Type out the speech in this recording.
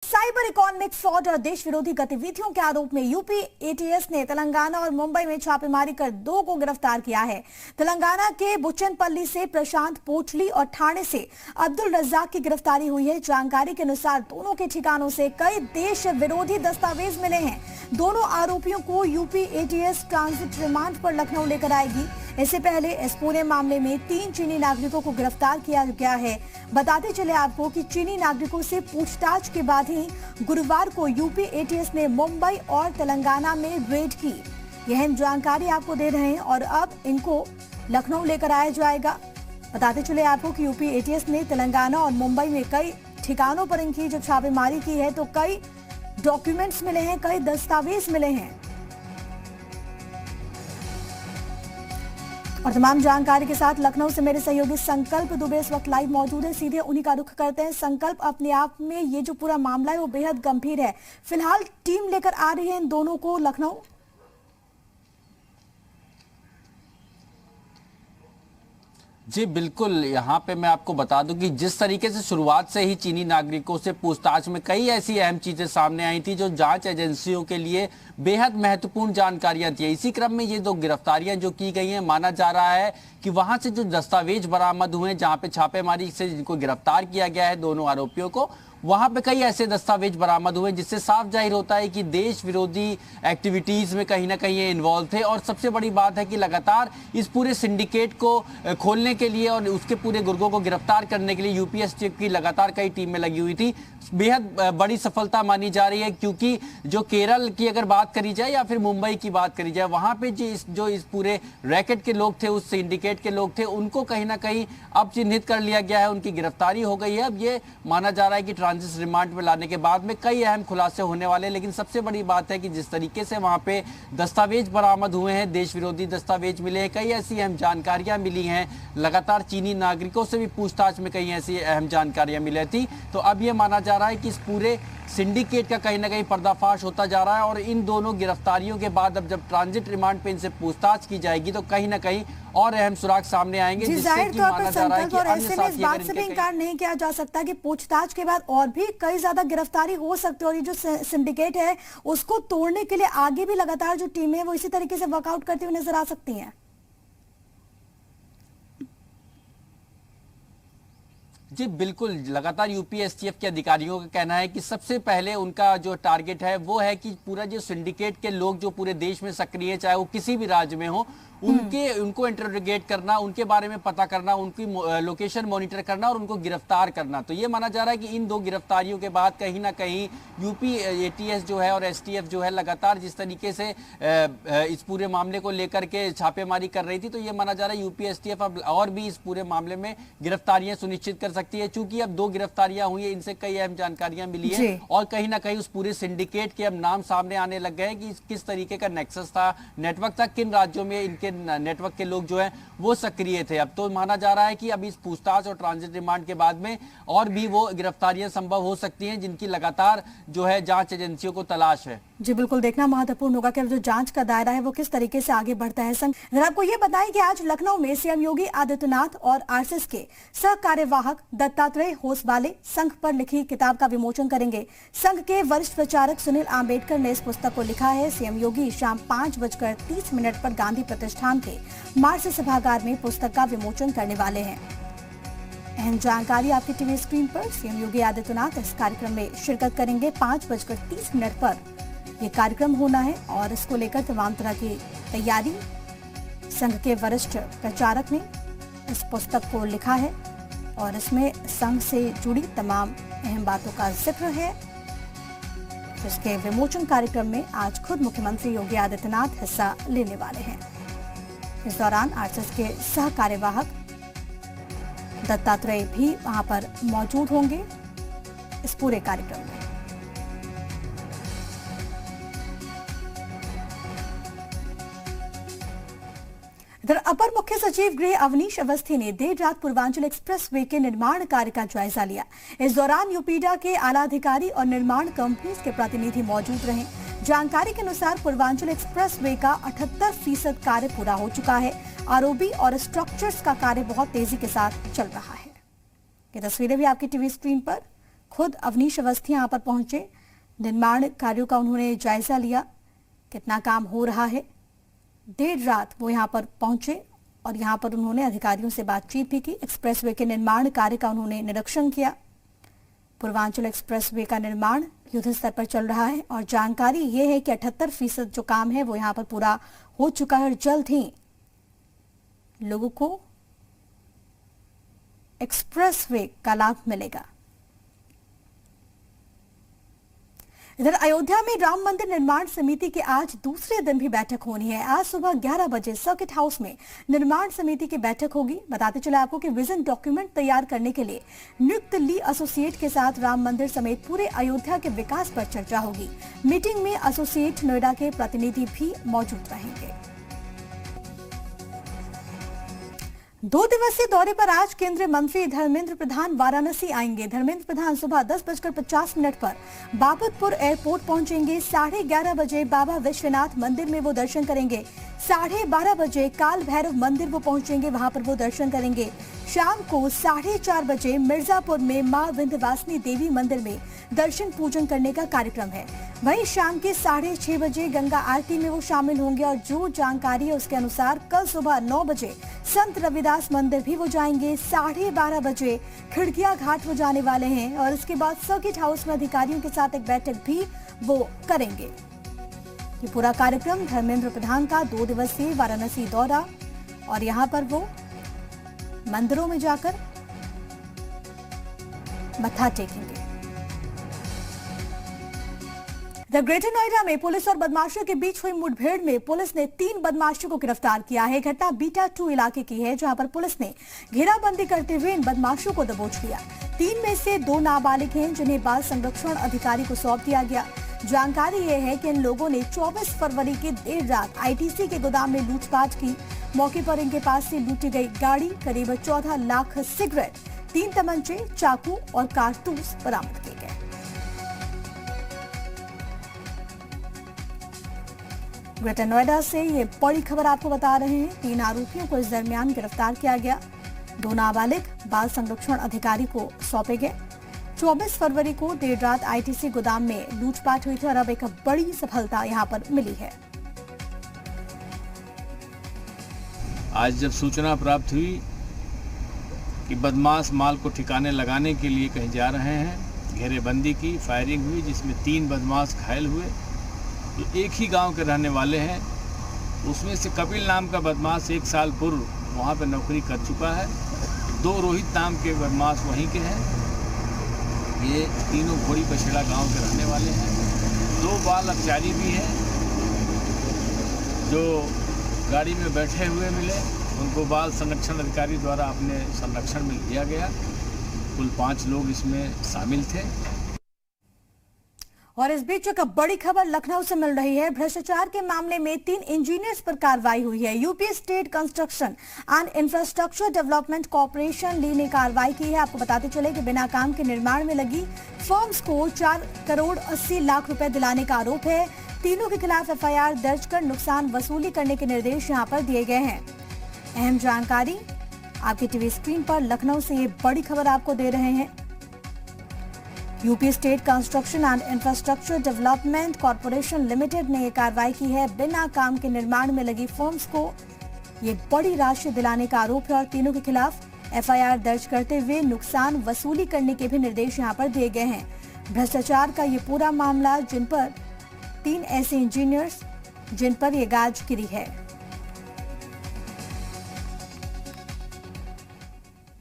Cyber economic fraud और देश विरोधी गतिविधियों के आरोप में यूपी एटीएस ने तेलंगाना और मुंबई में छापेमारी कर 2 को गिरफ्तार किया है। तेलंगाना के बुच्चनपल्ली से प्रशांत पोटली और ठाणे से अब्दुल रज्जाक की गिरफ्तारी हुई है। जानकारी के अनुसार दोनों के ठिकानों से कई देश विरोधी दस्तावेज मिले हैं। दोनों आरोपियों को यूपी एटीएस ट्रांजिट रिमांड पर लखनऊ लेकर आएगी। इससे पहले इस पूरे मामले में 3 चीनी नागरिकों को गिरफ्तार किया गया है। बताते चले आपको कि चीनी नागरिकों से पूछताछ के बाद ही गुरुवार को यूपी एटीएस ने मुंबई और तेलंगाना में रेड की। यह जानकारी आपको दे रहे हैं और अब इनको लखनऊ लेकर आया जाएगा। बताते चले आपको कि यूपी एटीएस ने तेलंगाना और मुंबई में कई ठिकानों पर इनकी जब छापेमारी की है तो कई डॉक्यूमेंट्स मिले हैं, कई दस्तावेज मिले हैं। और तमाम जानकारी के साथ लखनऊ से मेरे सहयोगी संकल्प दुबे इस वक्त लाइव मौजूद है। सीधे उन्हीं का रुख करते हैं। संकल्प, अपने आप में ये जो पूरा मामला है वो बेहद गंभीर है। फिलहाल टीम लेकर आ रही है इन दोनों को लखनऊ। जी बिल्कुल, यहाँ पे मैं आपको बता दूं कि जिस तरीके से शुरुआत से ही चीनी नागरिकों से पूछताछ में कई ऐसी अहम चीजें सामने आई थी जो जांच एजेंसियों के लिए बेहद महत्वपूर्ण जानकारियां थी। इसी क्रम में ये 2 गिरफ्तारियां जो की गई हैं, माना जा रहा है कि वहां से जो दस्तावेज बरामद हुए, जहां पे छापेमारी से जिनको गिरफ्तार किया गया है दोनों आरोपियों को, वहां पे कई ऐसे दस्तावेज बरामद हुए जिससे साफ जाहिर होता है कि देश विरोधी एक्टिविटीज में कहीं ना कहीं ये इन्वॉल्व थे। और सबसे बड़ी बात है कि लगातार इस पूरे सिंडिकेट को खोलने के लिए और उसके पूरे गुर्गों को गिरफ्तार करने के लिए यूपीएसटीएफ की लगातार कई टीमें लगी हुई थी। बेहद बड़ी सफलता मानी जा रही है, क्योंकि जो केरल की अगर बात करी जाए या फिर मुंबई की बात करी जाए, वहां पे जो इस पूरे रैकेट के लोग थे, उस सिंडिकेट के लोग थे, उनको कहीं ना कहीं अब चिन्हित कर लिया गया है, उनकी गिरफ्तारी हो गई है। अब ये माना जा रहा है कि ट्रांजिट रिमांड में लाने के बाद में कई अहम खुलासे होने वाले। लेकिन सबसे बड़ी बात है कि जिस तरीके से वहां पे दस्तावेज बरामद हुए हैं, देश विरोधी दस्तावेज मिले हैं, कई ऐसी अहम जानकारियां मिली हैं। लगातार चीनी नागरिकों से भी पूछताछ में कई ऐसी अहम जानकारियां मिली थी। तो अब ये माना जा रहा है कि इस पूरे सिंडिकेट का कहीं ना कहीं पर्दाफाश होता जा रहा है। और इन दोनों गिरफ्तारियों के बाद अब जब ट्रांजिट रिमांड पे इनसे पूछताछ की जाएगी तो कहीं ना कहीं और अहम सुराग सामने आएंगे, जिससे कि माना जा रहा है कि अन्य साथी इस बात से भी इनकार नहीं किया जा सकता कि पूछताछ के बाद और भी कई ज्यादा गिरफ्तारी हो सकती है। और ये जो सिंडिकेट है उसको तोड़ने के लिए आगे भी लगातार जो टीमें है वो इसी तरीके से वर्कआउट करती हुई नजर आ सकती हैं। जी बिल्कुल, लगातार यूपीएसटीएफ के अधिकारियों का कहना है कि सबसे पहले उनका जो टारगेट है वो है कि पूरा जो सिंडिकेट के लोग जो पूरे देश में सक्रिय है, चाहे वो किसी भी राज्य में हो, उनको इंटरोगेट करना, उनके बारे में पता करना, उनकी लोकेशन मॉनिटर करना और उनको गिरफ्तार करना। तो ये माना जा रहा है कि इन 2 गिरफ्तारियों के बाद कहीं ना कहीं यूपी एटीएस जो है और एसटीएफ जो है लगातार जिस तरीके से इस पूरे मामले को लेकर के छापेमारी कर रही थी, तो ये माना जा रहा है यूपी एसटीएफ अब और भी इस पूरे मामले में गिरफ्तारियां सुनिश्चित कर सकती है। चूंकि अब 2 गिरफ्तारियां हुई है, इनसे कई अहम जानकारियां मिली है और कहीं ना कहीं उस पूरे सिंडिकेट के अब नाम सामने आने लग गए कि किस तरीके का नेक्सस था, नेटवर्क था, किन राज्यों में इनके नेटवर्क के लोग जो हैं वो सक्रिय थे। अब तो माना जा रहा है कि अब इस पूछताछ और ट्रांजिट रिमांड के बाद में और भी वो गिरफ्तारियां संभव हो सकती हैं, जिनकी लगातार जो है जांच एजेंसियों को तलाश है। जी बिल्कुल, देखना महत्वपूर्ण होगा कि जो जांच का दायरा है वो किस तरीके से आगे बढ़ता है। अगर आपको ये बताएं कि आज लखनऊ में सीएम योगी आदित्यनाथ और आरएसएस के सह कार्यवाहक दत्तात्रेय होसबाले संघ पर लिखी किताब का विमोचन करेंगे। संघ के वरिष्ठ प्रचारक सुनील आंबेडकर ने इस पुस्तक को लिखा है। सीएम योगी शाम 5:30 पर गांधी प्रतिष्ठान के मार्च सभागार में पुस्तक का विमोचन करने वाले हैं। अहम जानकारी आपकी टीवी स्क्रीन पर। सीएम योगी आदित्यनाथ इस कार्यक्रम में शिरकत करेंगे। 5:30 पर ये कार्यक्रम होना है और इसको लेकर तमाम तरह की तैयारी संघ के वरिष्ठ प्रचारक ने इस पुस्तक को लिखा है और इसमें संघ से जुड़ी तमाम अहम बातों का जिक्र है। इसके विमोचन कार्यक्रम में आज खुद मुख्यमंत्री योगी आदित्यनाथ हिस्सा लेने वाले हैं। इस दौरान आरएसएस के सह कार्यवाहक दत्तात्रेय भी वहां पर मौजूद होंगे इस पूरे कार्यक्रम में। इधर अपर मुख्य सचिव गृह अवनीश अवस्थी ने देर रात पूर्वांचल एक्सप्रेसवे के निर्माण कार्य का जायजा लिया। इस दौरान यूपीडा के आला अधिकारी और निर्माण कंपनी के प्रतिनिधि मौजूद रहे। जानकारी के अनुसार पूर्वांचल एक्सप्रेसवे का 78% कार्य पूरा हो चुका है। आरओबी और स्ट्रक्चर्स का कार्य बहुत तेजी के साथ चल रहा है। ये तस्वीरें भी आपकी टीवी स्क्रीन पर। खुद अवनीश अवस्थी यहां पर पहुंचे, निर्माण कार्यों का उन्होंने जायजा लिया, कितना काम हो रहा है। देर रात वो यहां पर पहुंचे और यहां पर उन्होंने अधिकारियों से बातचीत भी की। एक्सप्रेसवे के निर्माण कार्य का उन्होंने निरीक्षण किया। पूर्वांचल एक्सप्रेसवे का निर्माण युद्ध स्तर पर चल रहा है और जानकारी ये है कि 78% जो काम है वो यहां पर पूरा हो चुका है और जल्द ही लोगों को एक्सप्रेसवे का लाभ मिलेगा। इधर अयोध्या में राम मंदिर निर्माण समिति की आज दूसरे दिन भी बैठक होनी है। आज सुबह 11 बजे सर्किट हाउस में निर्माण समिति की बैठक होगी। बताते चले आपको कि विजन डॉक्यूमेंट तैयार करने के लिए नियुक्त ली एसोसिएट के साथ राम मंदिर समेत पूरे अयोध्या के विकास पर चर्चा होगी। मीटिंग में एसोसिएट नोएडा के प्रतिनिधि भी मौजूद रहेंगे। 2 दिवसीय दौरे पर आज केंद्रीय मंत्री धर्मेंद्र प्रधान वाराणसी आएंगे। धर्मेंद्र प्रधान सुबह 10:50 पर बाबतपुर एयरपोर्ट पहुंचेंगे। 11:30 बजे बाबा विश्वनाथ मंदिर में वो दर्शन करेंगे। 12:30 बजे काल भैरव मंदिर वो पहुंचेंगे, वहां पर वो दर्शन करेंगे। शाम को 4:30 बजे मिर्जापुर में मां विंध्यवासिनी देवी मंदिर में दर्शन पूजन करने का कार्यक्रम है। वहीं शाम के 6:30 बजे गंगा आरती में वो शामिल होंगे और जो जानकारी है उसके अनुसार कल सुबह 9 बजे संत रविदास मंदिर भी वो जाएंगे। 12:30 बजे खिड़किया घाट वो जाने वाले हैं और इसके बाद सर्किट हाउस में अधिकारियों के साथ एक बैठक भी वो करेंगे। ये पूरा कार्यक्रम धर्मेंद्र प्रधान का 2 दिवसीय वाराणसी दौरा और यहां पर वो मंदिरों में जाकर मत्था टेकेंगे। द ग्रेटर नोएडा में पुलिस और बदमाशों के बीच हुई मुठभेड़ में पुलिस ने 3 बदमाशों को गिरफ्तार किया है। घटना बीटा 2 इलाके की है, जहां पर पुलिस ने घेराबंदी करते हुए इन बदमाशों को दबोच लिया। 3 में से 2 नाबालिग हैं, जिन्हें बाल संरक्षण अधिकारी को सौंप दिया गया। जानकारी ये है कि इन लोगों ने 24 फरवरी की देर रात आईटीसी के गोदाम में लूटपाट की। मौके पर इनके पास से लूटी गई गाड़ी, करीब 14 लाख सिगरेट, 3 तमंचे, चाकू और कारतूस बरामद किए गए। ग्रेटर नोएडा से ये बड़ी खबर आपको बता रहे हैं। 3 आरोपियों को इस दरमियान गिरफ्तार किया गया। 2 नाबालिग बाल संरक्षण अधिकारी को सौंपे गए। 24 फरवरी को देर रात आईटीसी गोदाम में लूटपाट हुई थी और अब एक बड़ी सफलता यहां पर मिली है। आज जब सूचना प्राप्त हुई कि बदमाश माल को ठिकाने लगाने के लिए कहीं जा रहे हैं, घेरेबंदी की, फायरिंग हुई जिसमें 3 बदमाश घायल हुए, जो एक ही गांव के रहने वाले हैं। उसमें से कपिल नाम का बदमाश 1 साल पूर्व वहां पर नौकरी कर चुका है। 2 रोहित नाम के बदमाश वहीं के हैं। ये तीनों घोड़ी बछेड़ा गांव के रहने वाले हैं। 2 बाल अपचारी भी हैं जो गाड़ी में बैठे हुए मिले। उनको बाल संरक्षण अधिकारी द्वारा अपने संरक्षण में लिया गया। कुल 5 लोग इसमें शामिल थे। और इस बीच एक बड़ी खबर लखनऊ से मिल रही है। भ्रष्टाचार के मामले में 3 इंजीनियर्स पर कार्रवाई हुई है। UP state construction and infrastructure development corporation ली ने कार्रवाई की है। आपको बताते चले कि बिना काम के निर्माण में लगी फर्म्स को 4 करोड़ 80 लाख रुपए दिलाने का आरोप है। तीनों के खिलाफ एफआईआर दर्ज कर नुकसान वसूली करने के निर्देश यहां पर दिए गए हैं। अहम जानकारी आपकी टीवी स्क्रीन पर लखनऊ से ये बड़ी खबर आपको दे रहे हैं। UP state construction and infrastructure development corporation limited ने यह कार्रवाई की है। बिना काम के निर्माण में लगी फर्म्स को ये बड़ी राशि दिलाने का आरोप है और तीनों के खिलाफ एफआईआर दर्ज करते हुए नुकसान वसूली करने के भी निर्देश यहां पर दिए गए हैं। भ्रष्टाचार का ये पूरा मामला, जिन पर 3 ऐसे इंजीनियर्स जिन पर ये गाजगिरी है।